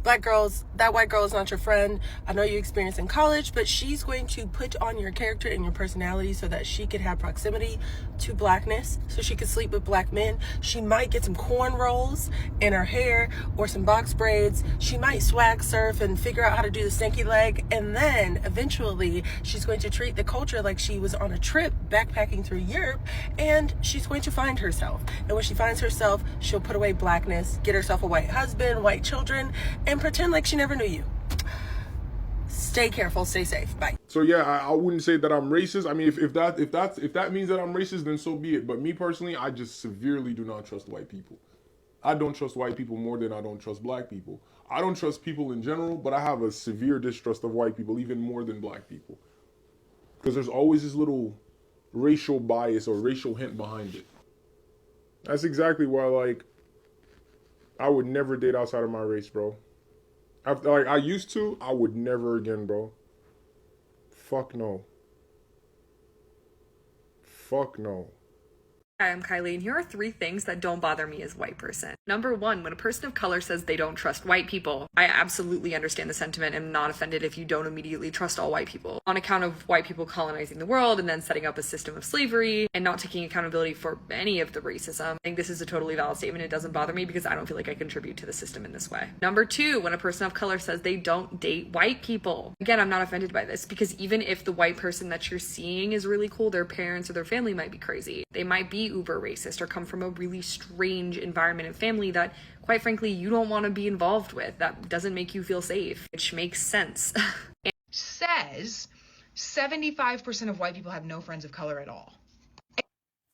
Black girls, that white girl is not your friend. I know you experienced in college, but she's going to put on your character and your personality so that she could have proximity to blackness, so she could sleep with black men. She might get some cornrows in her hair or some box braids. She might swag surf and figure out how to do the stinky leg. And then eventually she's going to treat the culture like she was on a trip backpacking through Europe, and she's going to find herself. And when she finds herself, she'll put away blackness, get herself a white husband, white children, and pretend like she never knew you. Stay careful, stay safe. Bye. So yeah, I wouldn't say that I'm racist. I mean, if that means that I'm racist, then so be it. But me personally, I just severely do not trust white people. I don't trust white people more than I don't trust black people. I don't trust people in general, but I have a severe distrust of white people, even more than black people. Because there's always this little racial bias or racial hint behind it. That's exactly why, like, I would never date outside of my race, bro. I used to, I would never again, bro. Fuck no. Fuck no. Hi, I'm Kylie, and here are 3 things that don't bother me as a white person. Number 1, when a person of color says they don't trust white people, I absolutely understand the sentiment and am not offended if you don't immediately trust all white people. On account of white people colonizing the world and then setting up a system of slavery and not taking accountability for any of the racism, I think this is a totally valid statement. It doesn't bother me because I don't feel like I contribute to the system in this way. Number 2, when a person of color says they don't date white people. Again, I'm not offended by this because even if the white person that you're seeing is really cool, their parents or their family might be crazy. They might be uber racist or come from a really strange environment and family that, quite frankly, you don't want to be involved with. That doesn't make you feel safe, which makes sense. Says 75% of white people have no friends of color at all.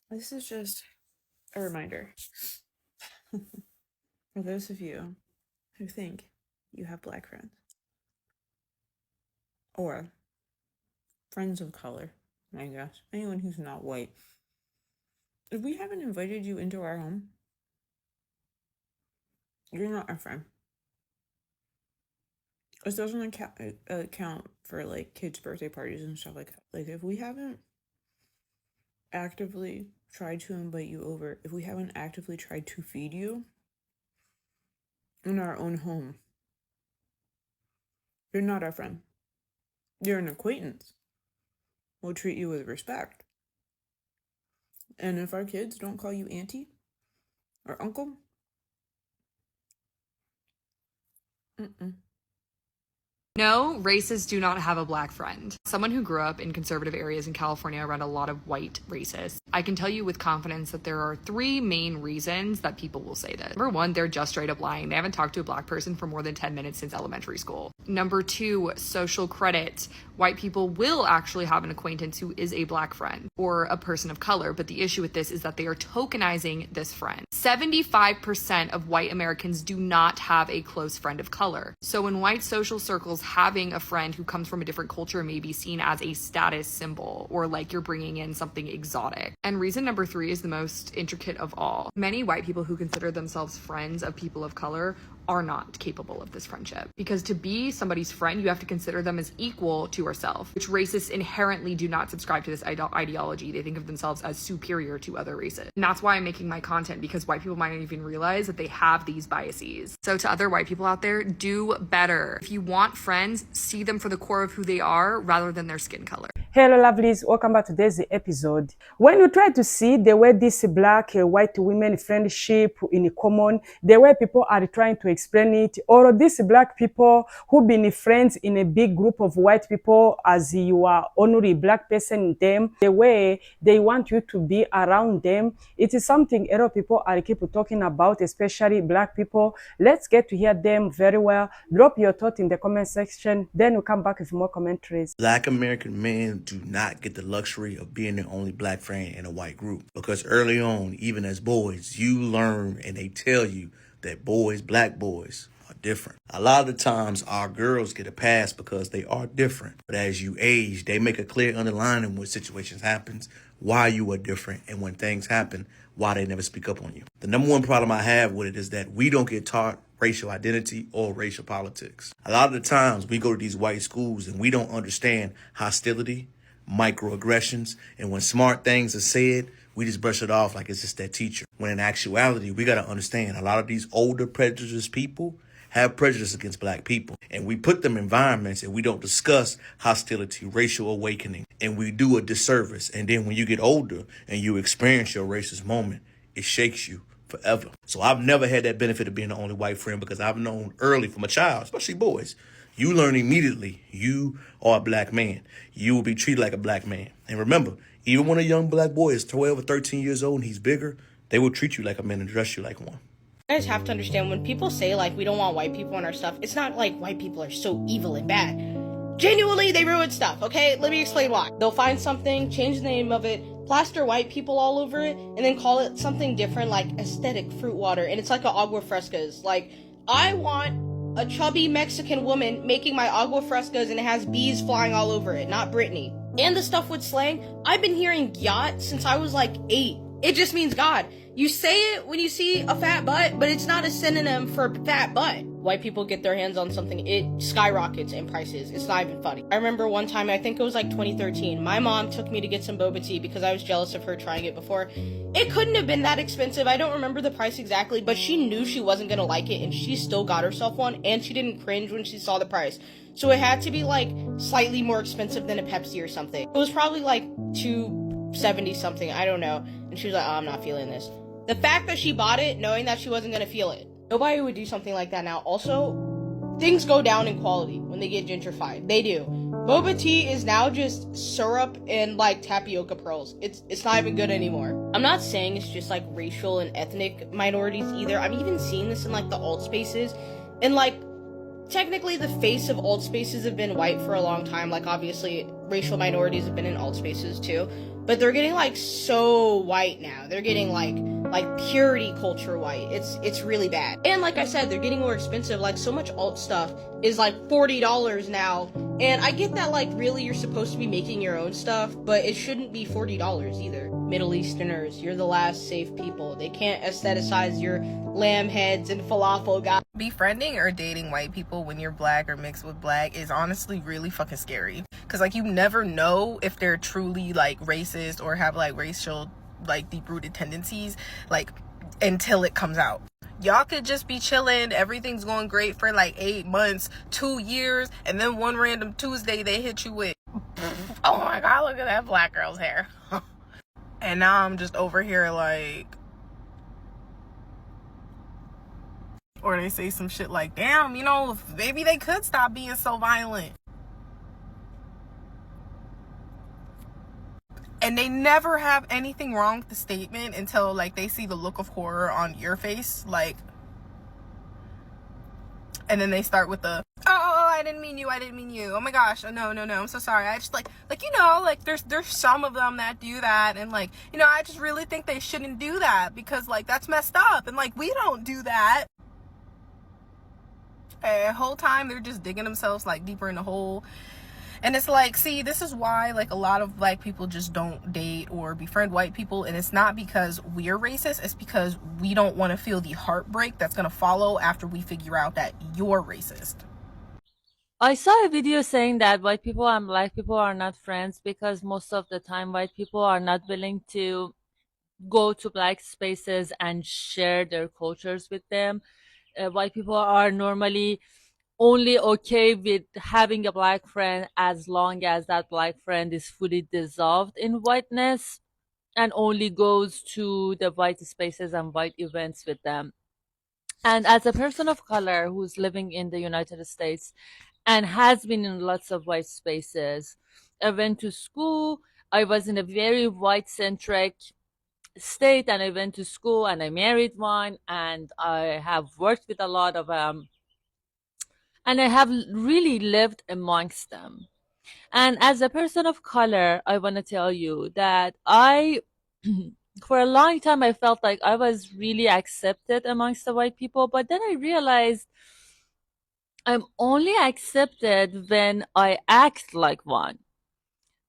This is just a reminder for those of you who think you have black friends or friends of color, I guess, anyone who's not white. If we haven't invited you into our home, you're not our friend. This doesn't account for like kids' birthday parties and stuff like that. Like if we haven't actively tried to invite you over, if we haven't actively tried to feed you in our own home, you're not our friend. You're an acquaintance. We'll treat you with respect. And if our kids don't call you auntie or uncle, No, racists do not have a black friend. Someone who grew up in conservative areas in California around a lot of white racists, I can tell you with confidence that there are 3 main reasons that people will say this. Number 1, they're just straight up lying. They haven't talked to a black person for more than 10 minutes since elementary school. Number 2, social credit. White people will actually have an acquaintance who is a black friend or a person of color, but the issue with this is that they are tokenizing this friend. 75% of white Americans do not have a close friend of color. So in white social circles, having a friend who comes from a different culture may be seen as a status symbol or like you're bringing in something exotic. And reason number 3 is the most intricate of all. Many white people who consider themselves friends of people of color are not capable of this friendship. Because to be somebody's friend, you have to consider them as equal to yourself, which racists inherently do not subscribe to this ideology. They think of themselves as superior to other races. And that's why I'm making my content, because white people might not even realize that they have these biases. So to other white people out there, do better. If you want friends, see them for the core of who they are rather than their skin color. Hello lovelies, welcome back to today's episode. When you try to see the way this black white women friendship in common, the way people are trying to explain it, or these black people who been friends in a big group of white people as you are only black person in them, the way they want you to be around them, it is something a lot of people are keep talking about, especially black people. Let's get to hear them very well. Drop your thoughts in the comment section, then we'll come back with more commentaries. Black American men do not get the luxury of being the only black friend in a white group, because early on, even as boys, you learn and they tell you that boys, black boys, are different. A lot of the times our girls get a pass because they are different, but as you age, they make a clear underlining when situations happens, why you are different, and when things happen, why they never speak up on you. The number one problem I have with it is that we don't get taught racial identity or racial politics. A lot of the times we go to these white schools and we don't understand hostility, microaggressions, and when smart things are said, we just brush it off like it's just that teacher. When in actuality, we got to understand a lot of these older prejudiced people have prejudice against black people. And we put them in environments and we don't discuss hostility, racial awakening, and we do a disservice. And then when you get older and you experience your racist moment, it shakes you forever. So I've never had that benefit of being the only white friend because I've known early from a child, especially boys, you learn immediately you are a black man. You will be treated like a black man. And remember, even when a young black boy is 12 or 13 years old and he's bigger, they will treat you like a man and dress you like one. You guys have to understand, when people say, like, we don't want white people in our stuff, it's not like white people are so evil and bad. Genuinely, they ruin stuff, okay? Let me explain why. They'll find something, change the name of it, plaster white people all over it, and then call it something different, like aesthetic fruit water, and it's like a agua frescas. Like, I want a chubby Mexican woman making my agua frescas and it has bees flying all over it, not Britney. And the stuff with slang, I've been hearing gyat since I was like 8. It just means God. You say it when you see a fat butt, but it's not a synonym for fat butt. White people get their hands on something, it skyrockets in prices. It's not even funny. I remember one time, I think it was like 2013, my mom took me to get some boba tea because I was jealous of her trying it before. It couldn't have been that expensive. I don't remember the price exactly, but she knew she wasn't gonna like it and she still got herself one, and she didn't cringe when she saw the price. So it had to be like slightly more expensive than a Pepsi or something. It was probably like $2.70 something, I don't know. And she was like, oh, I'm not feeling this. The fact that she bought it knowing that she wasn't gonna feel it. Nobody would do something like that now. Also, things go down in quality when they get gentrified. They do. Boba tea is now just syrup and like tapioca pearls. It's not even good anymore. I'm not saying it's just like racial and ethnic minorities either. I'm even seeing this in like the alt spaces. And like, technically the face of alt spaces have been white for a long time. Like, obviously racial minorities have been in alt spaces too. But they're getting like so white now. They're getting like purity culture white. It's really bad. And like I said, they're getting more expensive. Like, so much alt stuff is like $40 now. And I get that, like, really you're supposed to be making your own stuff, but it shouldn't be $40 either. Middle Easterners, you're the last safe people. They can't aestheticize your lamb heads and falafel guys. Befriending or dating white people when you're black or mixed with black is honestly really fucking scary. Because, like, you never know if they're truly, like, racist or have, like, racial, like, deep-rooted tendencies, like, until it comes out. Y'all could just be chilling, everything's going great for, like, 8 months, 2 years, and then one random Tuesday they hit you with, oh my god, look at that black girl's hair. And now I'm just over here, like... Or they say some shit like, damn, you know, maybe they could stop being so violent. And they never have anything wrong with the statement until, like, they see the look of horror on your face, like, and then they start with the, oh, I didn't mean you, oh my gosh, no, I'm so sorry, I just, like, you know, like, there's some of them that do that, and, like, you know, I just really think they shouldn't do that, because, like, that's messed up, and, like, we don't do that. The whole time they're just digging themselves, like, deeper in the hole. And it's like, see, this is why, like, a lot of black people just don't date or befriend white people. And it's not because we're racist. It's because we don't want to feel the heartbreak that's going to follow after we figure out that you're racist. I saw a video saying that white people and black people are not friends because most of the time white people are not willing to go to black spaces and share their cultures with them. White people are normally only okay with having a black friend as long as that black friend is fully dissolved in whiteness and only goes to the white spaces and white events with them. And as a person of color who's living in the United States and has been in lots of white spaces, I went to school, I was in a very white-centric state, and I went to school and I married one, and I have worked with a lot of and I have really lived amongst them. And as a person of color, I want to tell you that for a long time, I felt like I was really accepted amongst the white people, but then I realized I'm only accepted when I act like one.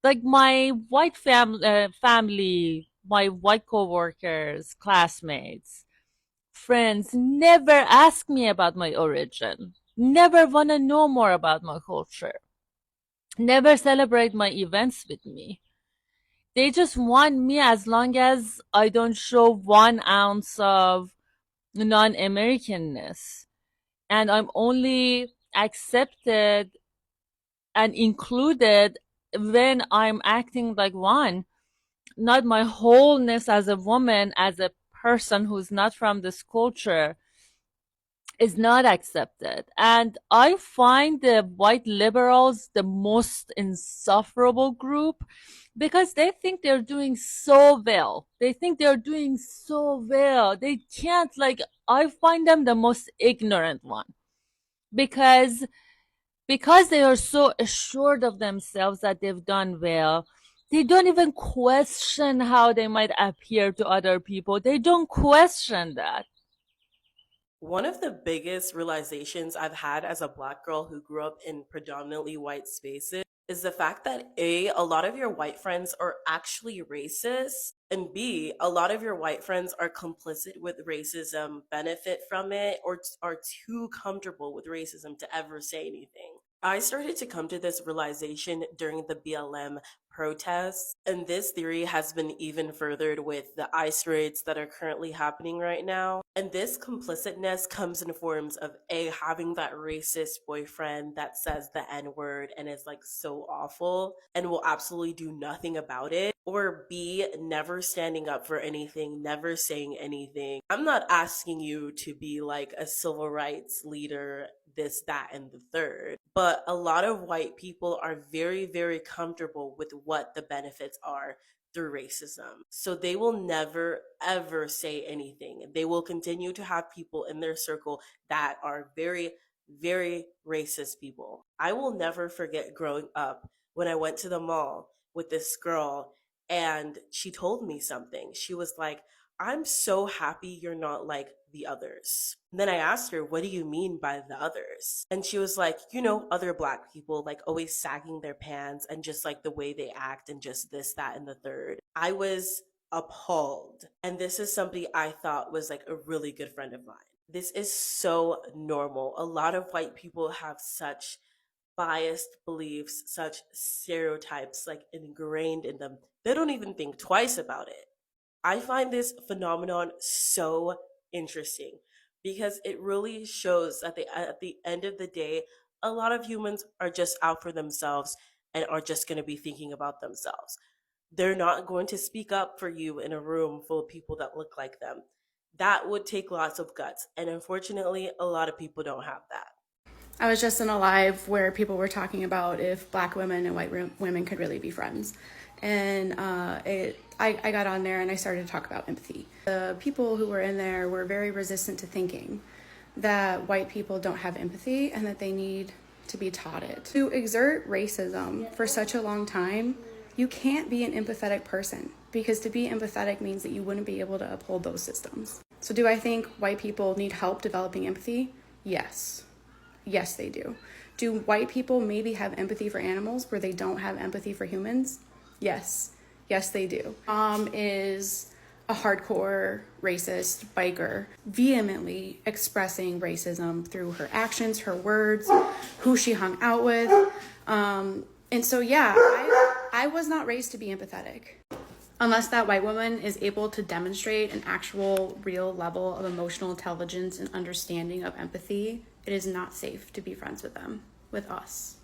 Like my white family, my white coworkers, classmates, friends never ask me about my origin, never want to know more about my culture, never celebrate my events with me. They just want me as long as I don't show 1 ounce of non-Americanness. and I'm only accepted and included when I'm acting like one, not my wholeness as a woman, as a person who's not from this culture is not accepted. And I find the white liberals the most insufferable group because they think they're doing so well. They think they're doing so well. They can't, like, I find them the most ignorant one because they are so assured of themselves that they've done well. They don't even question how they might appear to other people. They don't question that. One of the biggest realizations I've had as a Black girl who grew up in predominantly white spaces is the fact that A, a lot of your white friends are actually racist, and B, a lot of your white friends are complicit with racism, benefit from it, or are too comfortable with racism to ever say anything. I started to come to this realization during the BLM protests, and this theory has been even furthered with the ICE raids that are currently happening right now. And this complicitness comes in forms of A, having that racist boyfriend that says the N word and is like so awful and will absolutely do nothing about it, or B, never standing up for anything, never saying anything. I'm not asking you to be like a civil rights leader, this, that, and the third. But a lot of white people are very, very comfortable with what the benefits are through racism. So they will never, ever say anything. They will continue to have people in their circle that are very, very racist people. I will never forget growing up when I went to the mall with this girl and she told me something. She was like, I'm so happy you're not like the others. And then I asked her, what do you mean by the others? And she was like, other Black people, like always sagging their pants and just like the way they act and just this, that, and the third. I was appalled. And this is somebody I thought was like a really good friend of mine. This is so normal. A lot of white people have such biased beliefs, such stereotypes like ingrained in them. They don't even think twice about it. I find this phenomenon so interesting because it really shows that at the end of the day, a lot of humans are just out for themselves and are just going to be thinking about themselves. They're not going to speak up for you in a room full of people that look like them. That would take lots of guts. And unfortunately, a lot of people don't have that. I was just in a live where people were talking about if Black women and white women could really be friends. And I got on there and I started to talk about empathy. The people who were in there were very resistant to thinking that white people don't have empathy and that they need to be taught it. To exert racism for such a long time, you can't be an empathetic person, because to be empathetic means that you wouldn't be able to uphold those systems. So do I think white people need help developing empathy? Yes. Yes, they do. Do white people maybe have empathy for animals where they don't have empathy for humans? Yes. Yes, they do. Mom is a hardcore racist biker, vehemently expressing racism through her actions, her words, who she hung out with. And so, yeah, I was not raised to be empathetic. Unless that white woman is able to demonstrate an actual real level of emotional intelligence and understanding of empathy, it is not safe to be friends with them, with us.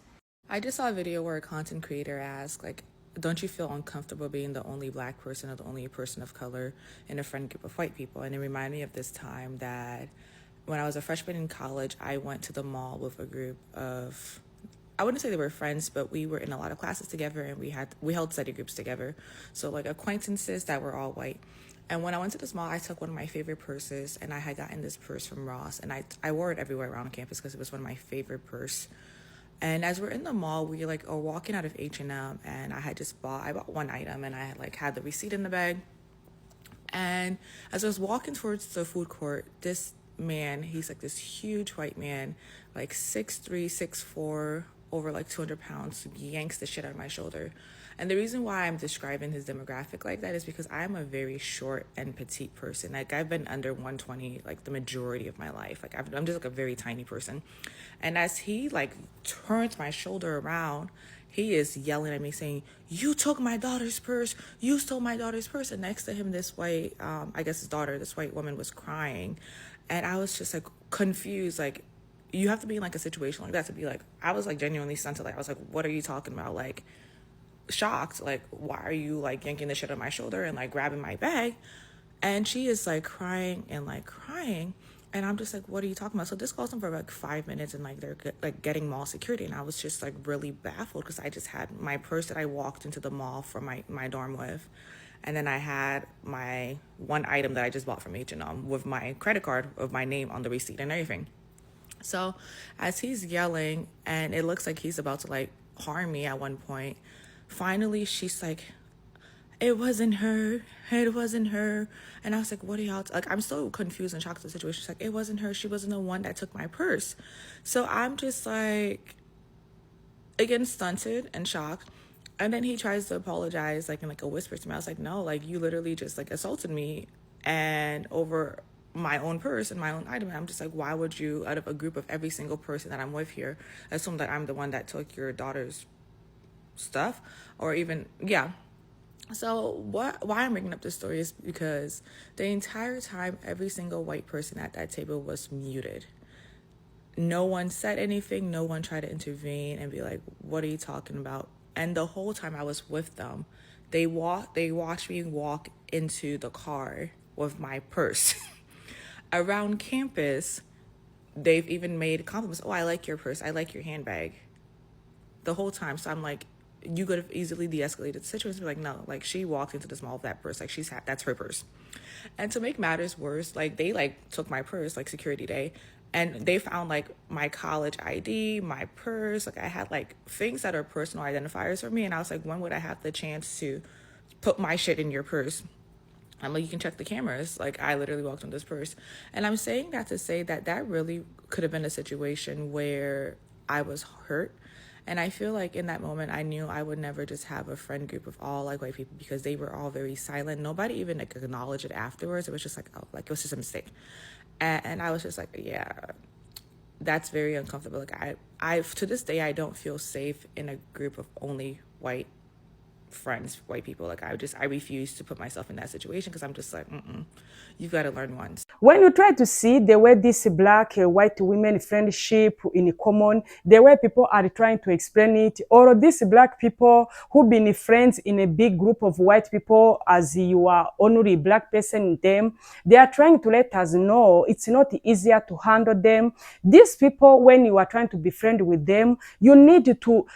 I just saw a video where a content creator asked, like, don't you feel uncomfortable being the only Black person or the only person of color in a friend group of white people? And it reminded me of this time that when I was a freshman in college, I went to the mall with a group of, I wouldn't say they were friends, but we were in a lot of classes together and we held study groups together. So like acquaintances that were all white. And when I went to this mall, I took one of my favorite purses, and I had gotten this purse from Ross, and I wore it everywhere around campus because it was one of my favorite purse. And as we're in the mall, we are walking out of H&M, and I bought one item, and I had the receipt in the bag. And as I was walking towards the food court, this man, he's like this huge white man, like 6'3", 6'4", over like 200 pounds, yanks the shit out of my shoulder. And the reason why I'm describing his demographic like that is because I'm a very short and petite person. Like, I've been under 120 like the majority of my life. Like, I'm just like a very tiny person. And as he like turns my shoulder around, he is yelling at me saying, "You took my daughter's purse. You stole my daughter's purse." And next to him, this white, I guess his daughter, this white woman was crying. And I was just like confused, like, you have to be in like a situation like that to be like, I was like genuinely stunned. Like, I was like, what are you talking about? Like, shocked. Like, why are you like yanking the shit on my shoulder and like grabbing my bag? And she is like crying and like crying. And I'm just like, what are you talking about? So this goes on for like 5 minutes, and like they're like getting mall security. And I was just like really baffled because I just had my purse that I walked into the mall from my dorm with. And then I had my one item that I just bought from H&M with my credit card of my name on the receipt and everything. So as he's yelling and it looks like he's about to like harm me at one point, finally she's like, it wasn't her. It wasn't her. And I was like, what are y'all like? I'm so confused and shocked at the situation. She's like, it wasn't her. She wasn't the one that took my purse. So I'm just like, again, stunted and shocked. And then he tries to apologize, like in like a whisper to me. I was like, no, like you literally just like assaulted me and over my own purse and my own item. And I'm just like, why would you, out of a group of every single person that I'm with here, assume that I'm the one that took your daughter's stuff? Or even, yeah. So why I'm bringing up this story is because the entire time, every single white person at that table was muted. No one said anything. No one tried to intervene and be like, what are you talking about? And the whole time I was with them, they watched me walk into the car with my purse. Around campus, they've even made compliments. Oh, I like your purse. I like your handbag. The whole time. So I'm like, you could have easily de-escalated the situation. Like, no, like she walked into this mall with that purse. Like that's her purse. And to make matters worse, like they like took my purse, like security day, and they found like my college ID, my purse. Like I had like things that are personal identifiers for me. And I was like, when would I have the chance to put my shit in your purse? I'm like, you can check the cameras. Like I literally walked on this purse. And I'm saying that to say that really could have been a situation where I was hurt. And I feel like in that moment, I knew I would never just have a friend group of all like white people because they were all very silent. Nobody even like acknowledged it afterwards. It was just like, oh, like it was just a mistake. And I was just like, yeah, that's very uncomfortable. Like I to this day, I don't feel safe in a group of only white friends, white people. Like I refuse to put myself in that situation because I'm just like, you've got to learn once. When you try to see the way this black white women friendship in common, the way people are trying to explain it, or these black people who been friends in a big group of white people as you are only black person in them, they are trying to let us know it's not easier to handle them. These people, when you are trying to be friend with them, you need to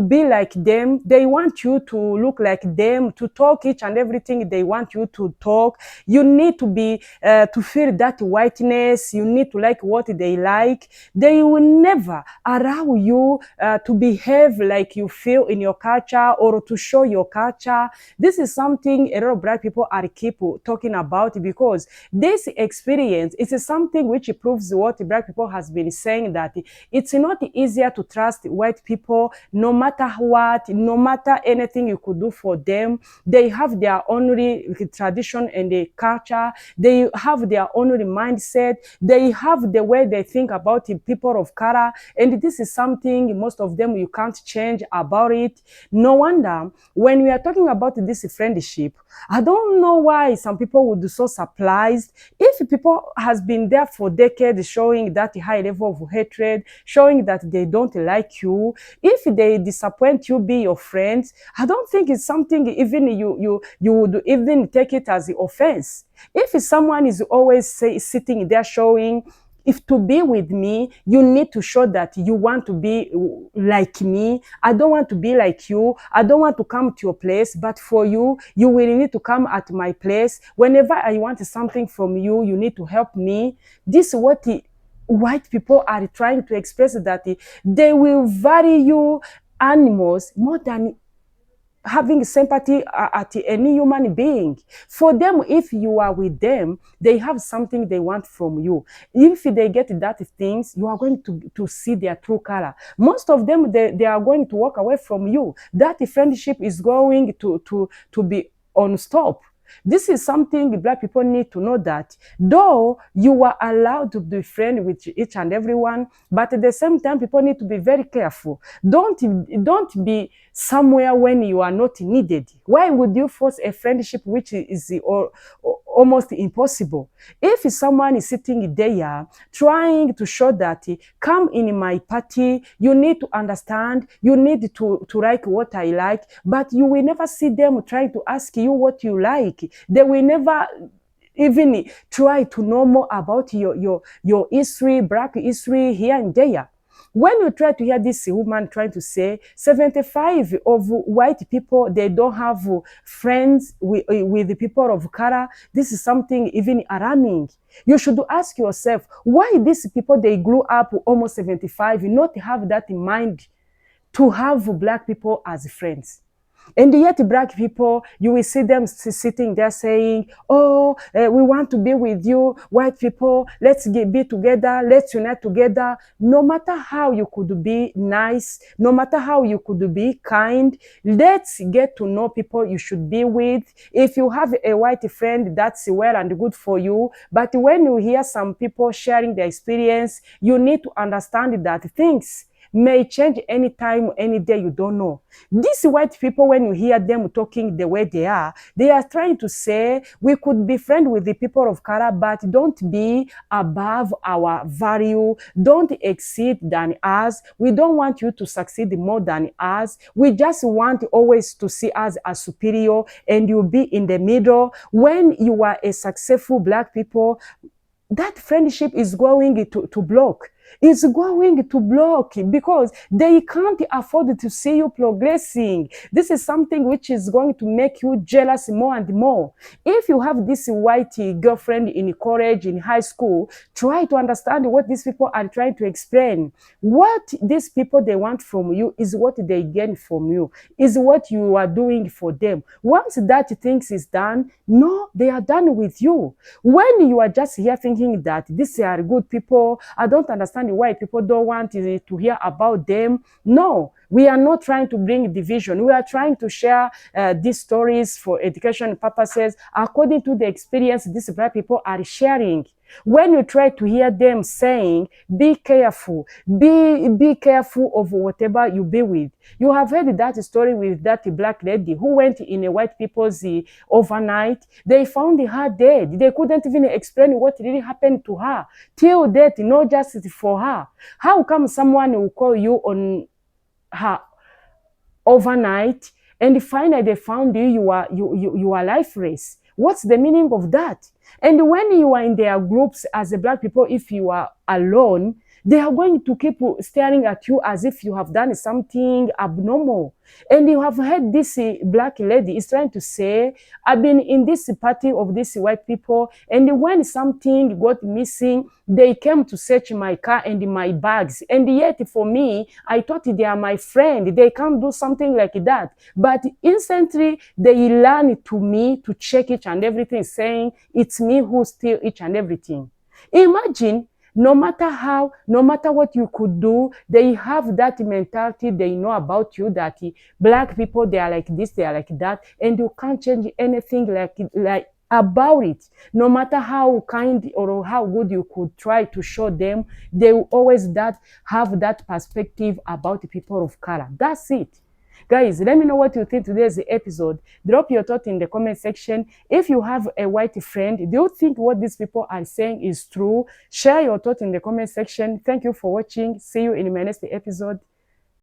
be like them. They want you to look like them, to talk each and everything they want you to talk. You need to be to feel that whiteness. You need to like what they like. They will never allow you to behave like you feel in your culture or to show your culture. This is something a lot of black people are keep talking about because this experience is something which proves what black people has been saying, that it's not easier to trust white people no matter what, no matter anything you could do for them. They have their own tradition and the culture. They have their own mindset. They have the way they think about the people of color. And this is something most of them you can't change about it. No wonder when we are talking about this friendship, I don't know why some people would be so surprised. If people has been there for decades showing that high level of hatred, showing that they don't like you, if they disappoint you, be your friends, I don't think it's something even you would even take it as an offense. If someone is always sitting there showing, if to be with me, you need to show that you want to be like me. I don't want to be like you. I don't want to come to your place, but for you, you will need to come at my place. Whenever I want something from you, you need to help me. This is what white people are trying to express, that they will value animals more than having sympathy at any human being. For them, if you are with them, they have something they want from you. If they get that things, you are going to see their true color. Most of them, they are going to walk away from you. That friendship is going to be on stop. This is something black people need to know, that though you are allowed to be friends with each and everyone, but at the same time, people need to be very careful. Don't be somewhere when you are not needed? Why would you force a friendship which is almost impossible? If someone is sitting there trying to show that, come in my party, you need to understand, you need to like what I like, but you will never see them trying to ask you what you like. They will never even try to know more about your history, black history here and there. When you try to hear this woman trying to say 75 of white people, they don't have friends with the people of color, this is something even alarming. You should ask yourself, why these people, they grew up almost 75, not have that in mind to have black people as friends? And yet black people, you will see them sitting there saying, oh, we want to be with you, white people, let's be together, let's unite together. No matter how you could be nice, no matter how you could be kind, let's get to know people you should be with. If you have a white friend, that's well and good for you. But when you hear some people sharing their experience, you need to understand that things may change anytime, any day, you don't know. These white people, when you hear them talking the way they are trying to say, we could be friends with the people of color, but don't be above our value, don't exceed than us. We don't want you to succeed more than us. We just want always to see us as superior, and you be in the middle. When you are a successful black people, that friendship is going to block. It's going to block because they can't afford to see you progressing. This is something which is going to make you jealous more and more. If you have this white girlfriend in college, in high school, try to understand what these people are trying to explain. What these people, they want from you is what they gain from you, is what you are doing for them. Once that things is done, no, they are done with you. When you are just here thinking that these are good people, I don't understand why people don't want to hear about them. No, we are not trying to bring division. We are trying to share these stories for education purposes according to the experience these black people are sharing. When you try to hear them saying, be careful, be careful of whatever you be with. You have heard that story with that black lady who went in a white people's overnight. They found her dead. They couldn't even explain what really happened to her. Till death, no justice for her. How come someone will call you on her overnight and finally they found you are lifeless? What's the meaning of that? And when you are in their groups as a black people, if you are alone, they are going to keep staring at you as if you have done something abnormal. And you have heard this black lady is trying to say, I've been in this party of these white people, and when something got missing, they came to search my car and my bags. And yet for me, I thought they are my friend. They can't do something like that. But instantly, they learn to me to check each and everything, saying, it's me who steal each and everything. Imagine, no matter how, no matter what you could do, they have that mentality. They know about you that black people, they are like this, they are like that, and you can't change anything like about it. No matter how kind or how good you could try to show them, they will always have that perspective about the people of color. That's it. Guys, let me know what you think today's episode. Drop your thought in the comment section. If you have a white friend, do you think what these people are saying is true? Share your thought in the comment section. Thank you for watching. See you in my next episode.